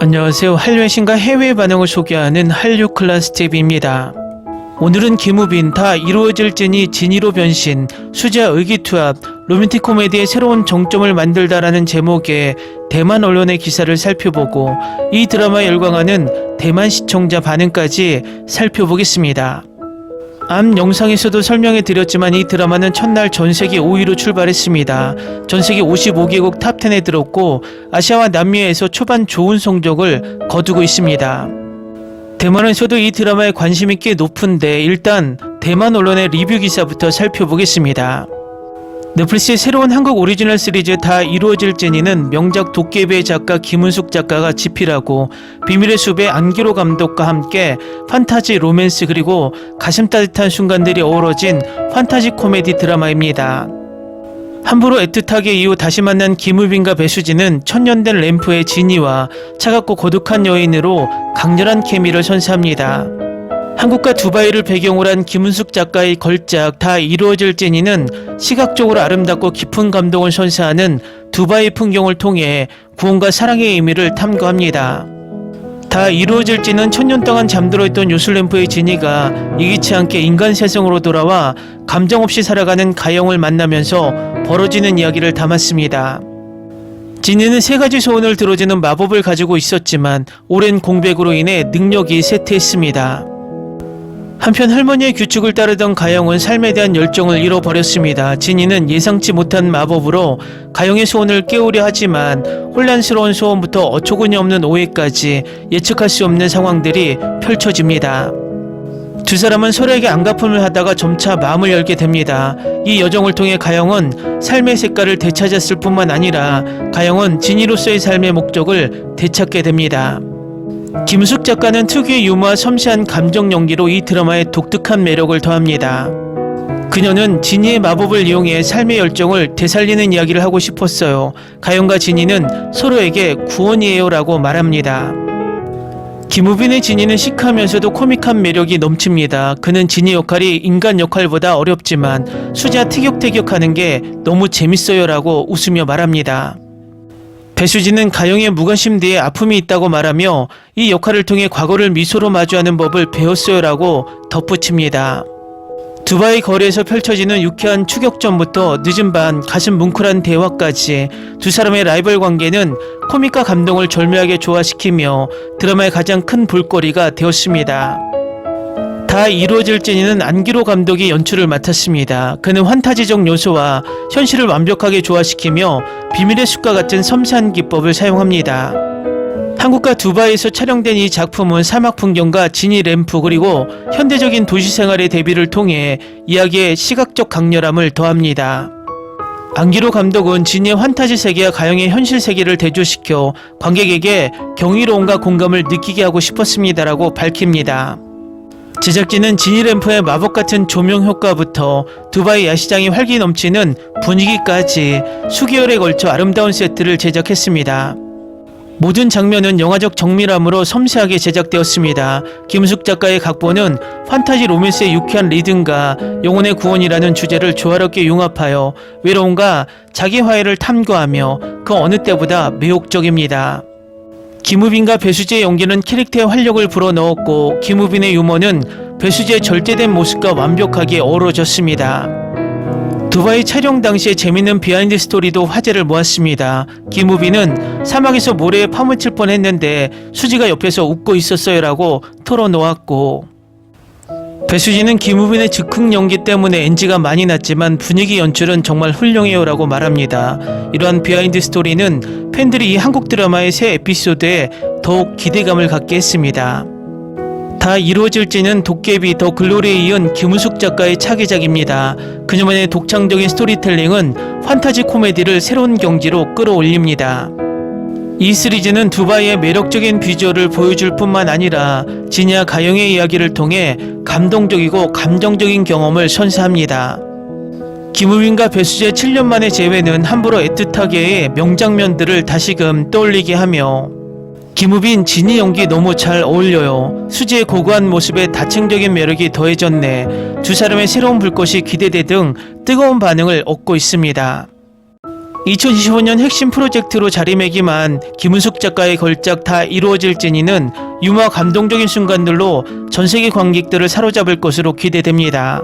안녕하세요. 한류의 신과 해외 반응을 소개하는 한류 클래스 TV입니다. 오늘은 김우빈 다 이루어질지니 진이로 변신, 수지와 의기투합, 로맨틱 코미디의 새로운 정점을 만들다라는 제목의 대만 언론의 기사를 살펴보고 이 드라마에 열광하는 대만 시청자 반응까지 살펴보겠습니다. 앞 영상에서도 설명해 드렸지만 이 드라마는 첫날 전세계 5위로 출발했습니다. 전세계 55개국 탑10에 들었고 아시아와 남미에서 초반 좋은 성적을 거두고 있습니다. 대만에서도 이 드라마에 관심이 꽤 높은데 일단 대만 언론의 리뷰 기사부터 살펴보겠습니다. 넷플릭스의 새로운 한국 오리지널 시리즈 다 이루어질지니는 명작 도깨비의 작가 김은숙 작가가 집필하고 비밀의 숲의 안기로 감독과 함께 판타지, 로맨스 그리고 가슴 따뜻한 순간들이 어우러진 판타지 코미디 드라마입니다. 함부로 애틋하게 이후 다시 만난 김우빈과 배수진은 천년된 램프의 진이와 차갑고 고독한 여인으로 강렬한 케미를 선사합니다. 한국과 두바이를 배경으로 한 김은숙 작가의 걸작 다 이루어질지니는 시각적으로 아름답고 깊은 감동을 선사하는 두바이 풍경을 통해 구원과 사랑의 의미를 탐구합니다. 다 이루어질지는 천년 동안 잠들어있던 요술램프의 진이가 예기치 않게 인간 세상으로 돌아와 감정 없이 살아가는 가영을 만나면서 벌어지는 이야기를 담았습니다. 진이는 세 가지 소원을 들어주는 마법을 가지고 있었지만 오랜 공백으로 인해 능력이 쇠퇴했습니다. 한편 할머니의 규칙을 따르던 가영은 삶에 대한 열정을 잃어버렸습니다. 진이는 예상치 못한 마법으로 가영의 소원을 깨우려 하지만 혼란스러운 소원부터 어처구니 없는 오해까지 예측할 수 없는 상황들이 펼쳐집니다. 두 사람은 서로에게 안갚음을 하다가 점차 마음을 열게 됩니다. 이 여정을 통해 가영은 삶의 색깔을 되찾았을 뿐만 아니라 가영은 진이로서의 삶의 목적을 되찾게 됩니다. 김은숙 작가는 특유의 유머와 섬세한 감정 연기로 이 드라마에 독특한 매력을 더합니다. 그녀는 진이의 마법을 이용해 삶의 열정을 되살리는 이야기를 하고 싶었어요. 가영과 진이는 서로에게 구원이에요 라고 말합니다. 김우빈의 진이는 시크하면서도 코믹한 매력이 넘칩니다. 그는 진이 역할이 인간 역할보다 어렵지만 수지와 티격태격하는 게 너무 재밌어요 라고 웃으며 말합니다. 배수진은 가영의 무관심 뒤에 아픔이 있다고 말하며 이 역할을 통해 과거를 미소로 마주하는 법을 배웠어요 라고 덧붙입니다. 두바이 거리에서 펼쳐지는 유쾌한 추격전부터 늦은 밤 가슴 뭉클한 대화까지 두 사람의 라이벌 관계는 코믹과 감동을 절묘하게 조화시키며 드라마의 가장 큰 볼거리가 되었습니다. 다 이루어질지니는 안기로 감독이 연출을 맡았습니다. 그는 환타지적 요소와 현실을 완벽하게 조화시키며 비밀의 숲과 같은 섬세한 기법을 사용합니다. 한국과 두바이에서 촬영된 이 작품은 사막 풍경과 진이 램프 그리고 현대적인 도시 생활의 대비를 통해 이야기의 시각적 강렬함을 더합니다. 안기로 감독은 진이의 환타지 세계와 가영의 현실 세계를 대조시켜 관객에게 경이로움과 공감을 느끼게 하고 싶었습니다라고 밝힙니다. 제작진은 진이 램프의 마법 같은 조명 효과부터 두바이 야시장의 활기 넘치는 분위기까지 수개월에 걸쳐 아름다운 세트를 제작했습니다. 모든 장면은 영화적 정밀함으로 섬세하게 제작되었습니다. 김은숙 작가의 각본은 판타지 로맨스의 유쾌한 리듬과 영혼의 구원이라는 주제를 조화롭게 융합하여 외로움과 자기 화해를 탐구하며 그 어느 때보다 매혹적입니다. 김우빈과 배수지의 연기는 캐릭터의 활력을 불어넣었고 김우빈의 유머는 배수지의 절제된 모습과 완벽하게 어우러졌습니다. 두바이 촬영 당시의 재밌는 비하인드 스토리도 화제를 모았습니다. 김우빈은 사막에서 모래에 파묻힐 뻔했는데 수지가 옆에서 웃고 있었어요 라고 털어놓았고 배수진은 김우빈의 즉흥 연기 때문에 NG가 많이 났지만 분위기 연출은 정말 훌륭해요 라고 말합니다. 이러한 비하인드 스토리는 팬들이 이 한국 드라마의 새 에피소드에 더욱 기대감을 갖게 했습니다. 다 이루어질지는 도깨비 더 글로리에 이은 김은숙 작가의 차기작입니다. 그녀만의 독창적인 스토리텔링은 판타지 코미디를 새로운 경지로 끌어올립니다. 이 시리즈는 두바이의 매력적인 비주얼을 보여줄 뿐만 아니라 진이와 가영의 이야기를 통해 감동적이고 감정적인 경험을 선사합니다. 김우빈과 배수지의 7년 만의 재회는 함부로 애틋하게의 명장면들을 다시금 떠올리게 하며 김우빈, 진이 연기 너무 잘 어울려요. 수지의 고고한 모습에 다층적인 매력이 더해졌네. 두 사람의 새로운 불꽃이 기대돼 등 뜨거운 반응을 얻고 있습니다. 2025년 핵심 프로젝트로 자리매김한 김은숙 작가의 걸작 다 이루어질지니는 유머 감동적인 순간들로 전세계 관객들을 사로잡을 것으로 기대됩니다.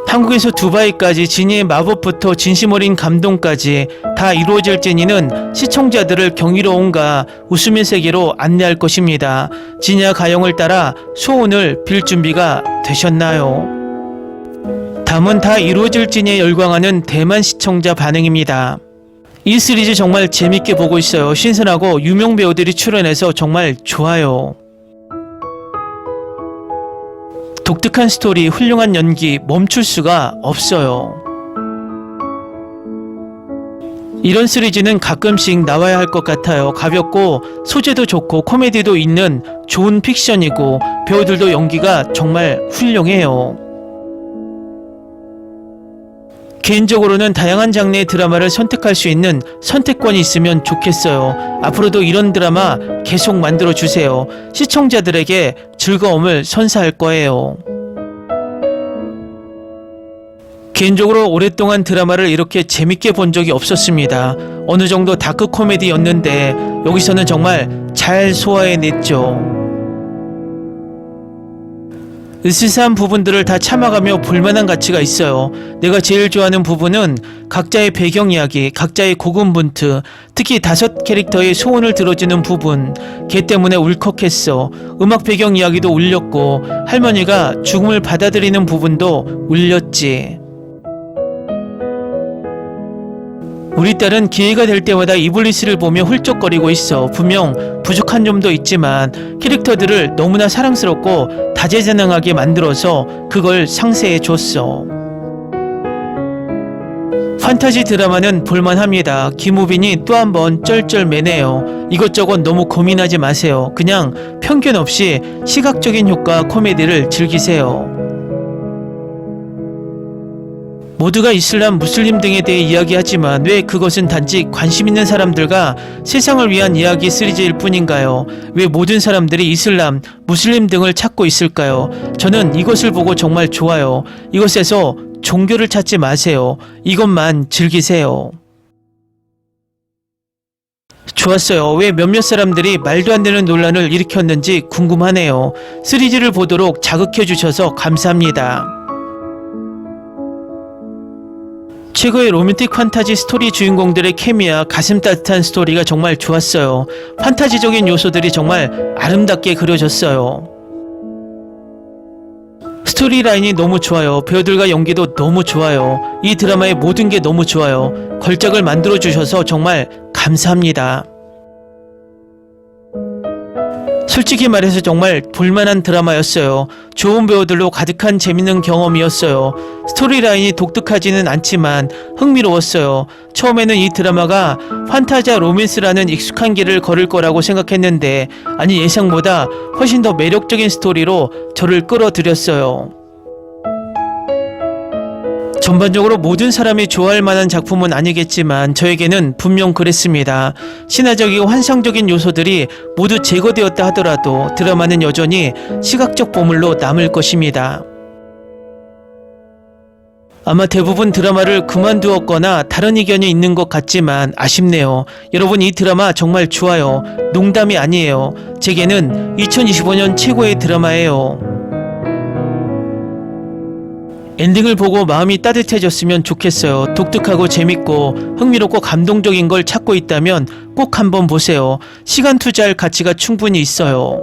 한국에서 두바이까지 지니의 마법부터 진심 어린 감동까지 다 이루어질지니는 시청자들을 경이로움과 웃음의 세계로 안내할 것입니다. 지니와 가영을 따라 소원을 빌 준비가 되셨나요? 다음은 다 이루어질지니에 열광하는 대만 시청자 반응입니다. 이 시리즈 정말 재밌게 보고 있어요. 신선하고 유명 배우들이 출연해서 정말 좋아요. 독특한 스토리, 훌륭한 연기, 멈출 수가 없어요. 이런 시리즈는 가끔씩 나와야 할 것 같아요. 가볍고 소재도 좋고 코미디도 있는 좋은 픽션이고 배우들도 연기가 정말 훌륭해요. 개인적으로는 다양한 장르의 드라마를 선택할 수 있는 선택권이 있으면 좋겠어요. 앞으로도 이런 드라마 계속 만들어주세요. 시청자들에게 즐거움을 선사할 거예요. 개인적으로 오랫동안 드라마를 이렇게 재밌게 본 적이 없었습니다. 어느 정도 다크 코미디였는데 여기서는 정말 잘 소화해냈죠. 으스스한 부분들을 다 참아가며 볼만한 가치가 있어요. 내가 제일 좋아하는 부분은 각자의 배경 이야기, 각자의 고군분투, 특히 5 캐릭터의 소원을 들어주는 부분. 걔 때문에 울컥했어. 음악 배경 이야기도 울렸고 할머니가 죽음을 받아들이는 부분도 울렸지. 우리 딸은 기회가 될 때마다 이블리스를 보며 훌쩍거리고 있어. 분명 부족한 점도 있지만 캐릭터들을 너무나 사랑스럽고 다재다능하게 만들어서 그걸 상세해 줬어. 판타지 드라마는 볼만합니다. 김우빈이 또 한 번 쩔쩔매네요. 이것저것 너무 고민하지 마세요. 그냥 편견 없이 시각적인 효과 코미디를 즐기세요. 모두가 이슬람, 무슬림 등에 대해 이야기하지만 왜 그것은 단지 관심 있는 사람들과 세상을 위한 이야기 시리즈일 뿐인가요? 왜 모든 사람들이 이슬람, 무슬림 등을 찾고 있을까요? 저는 이것을 보고 정말 좋아요. 이것에서 종교를 찾지 마세요. 이것만 즐기세요. 좋았어요. 왜 몇몇 사람들이 말도 안 되는 논란을 일으켰는지 궁금하네요. 시리즈를 보도록 자극해 주셔서 감사합니다. 최고의 로맨틱 판타지 스토리 주인공들의 케미와 가슴 따뜻한 스토리가 정말 좋았어요. 판타지적인 요소들이 정말 아름답게 그려졌어요. 스토리라인이 너무 좋아요. 배우들과 연기도 너무 좋아요. 이 드라마의 모든 게 너무 좋아요. 걸작을 만들어주셔서 정말 감사합니다. 솔직히 말해서 정말 볼만한 드라마였어요. 좋은 배우들로 가득한 재밌는 경험이었어요. 스토리라인이 독특하지는 않지만 흥미로웠어요. 처음에는 이 드라마가 판타지와 로맨스라는 익숙한 길을 걸을 거라고 생각했는데 아니 예상보다 훨씬 더 매력적인 스토리로 저를 끌어들였어요. 전반적으로 모든 사람이 좋아할 만한 작품은 아니겠지만 저에게는 분명 그랬습니다. 신화적이고 환상적인 요소들이 모두 제거되었다 하더라도 드라마는 여전히 시각적 보물로 남을 것입니다. 아마 대부분 드라마를 그만두었거나 다른 의견이 있는 것 같지만 아쉽네요. 여러분 이 드라마 정말 좋아요. 농담이 아니에요. 제게는 2025년 최고의 드라마예요. 엔딩을 보고 마음이 따뜻해졌으면 좋겠어요. 독특하고 재밌고 흥미롭고 감동적인 걸 찾고 있다면 꼭 한번 보세요. 시간 투자할 가치가 충분히 있어요.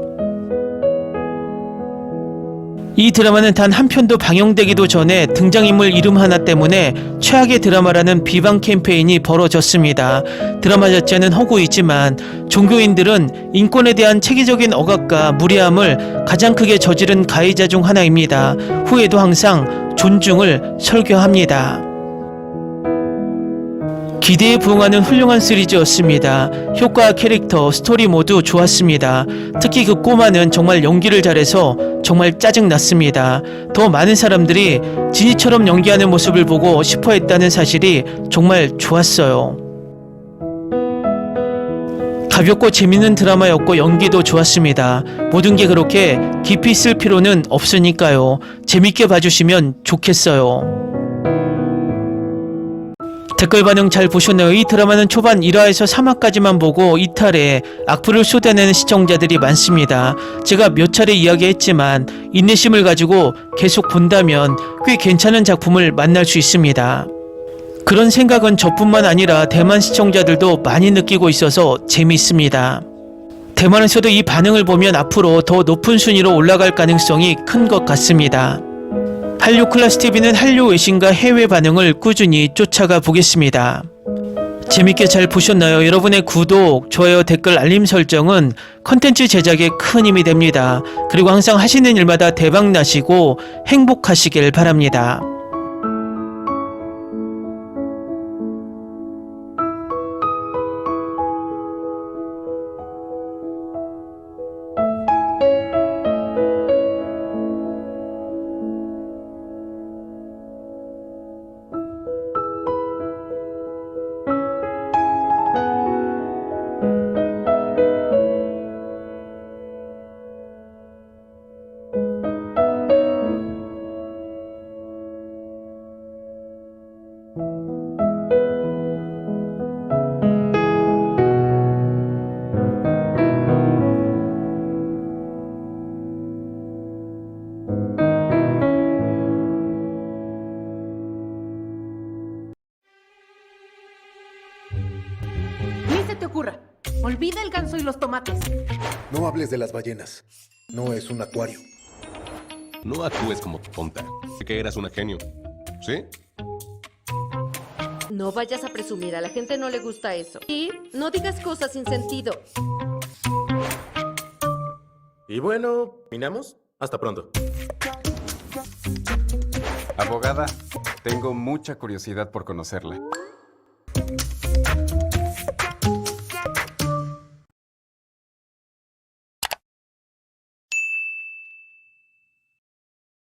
이 드라마는 단 한 편도 방영되기도 전에 등장인물 이름 하나 때문에 최악의 드라마라는 비방 캠페인이 벌어졌습니다. 드라마 자체는 허구이지만 종교인들은 인권에 대한 체계적인 억압과 무례함을 가장 크게 저지른 가해자 중 하나입니다. 후에도 항상 존중을 설교합니다. 기대에 부응하는 훌륭한 시리즈였습니다. 효과, 캐릭터, 스토리 모두 좋았습니다. 특히 그 꼬마는 정말 연기를 잘해서 정말 짜증났습니다. 더 많은 사람들이 지니처럼 연기하는 모습을 보고 싶어했다는 사실이 정말 좋았어요. 가볍고 재밌는 드라마였고 연기도 좋았습니다. 모든 게 그렇게 깊이 쓸 필요는 없으니까요. 재밌게 봐주시면 좋겠어요. 댓글 반응 잘 보셨나요? 이 드라마는 초반 1화에서 3화까지만 보고 이탈해 악플을 쏟아내는 시청자들이 많습니다. 제가 몇 차례 이야기했지만 인내심을 가지고 계속 본다면 꽤 괜찮은 작품을 만날 수 있습니다. 그런 생각은 저뿐만 아니라 대만 시청자들도 많이 느끼고 있어서 재미있습니다. 대만에서도 이 반응을 보면 앞으로 더 높은 순위로 올라갈 가능성이 큰 것 같습니다. 한류 클래스 TV는 한류 외신과 해외 반응을 꾸준히 쫓아가 보겠습니다. 재밌게 잘 보셨나요? 여러분의 구독, 좋아요, 댓글, 알림 설정은 컨텐츠 제작에 큰 힘이 됩니다. 그리고 항상 하시는 일마다 대박 나시고 행복하시길 바랍니다. Ni se te ocurra. Olvida el ganso y los tomates. No hables de las ballenas. No es un acuario. No actúes como tonta. Que eras una genio. ¿Sí? No vayas a presumir, a la gente no le gusta eso. Y no digas cosas sin sentido. Y bueno, ¿minamos? Hasta pronto. Abogada, tengo mucha curiosidad por conocerla.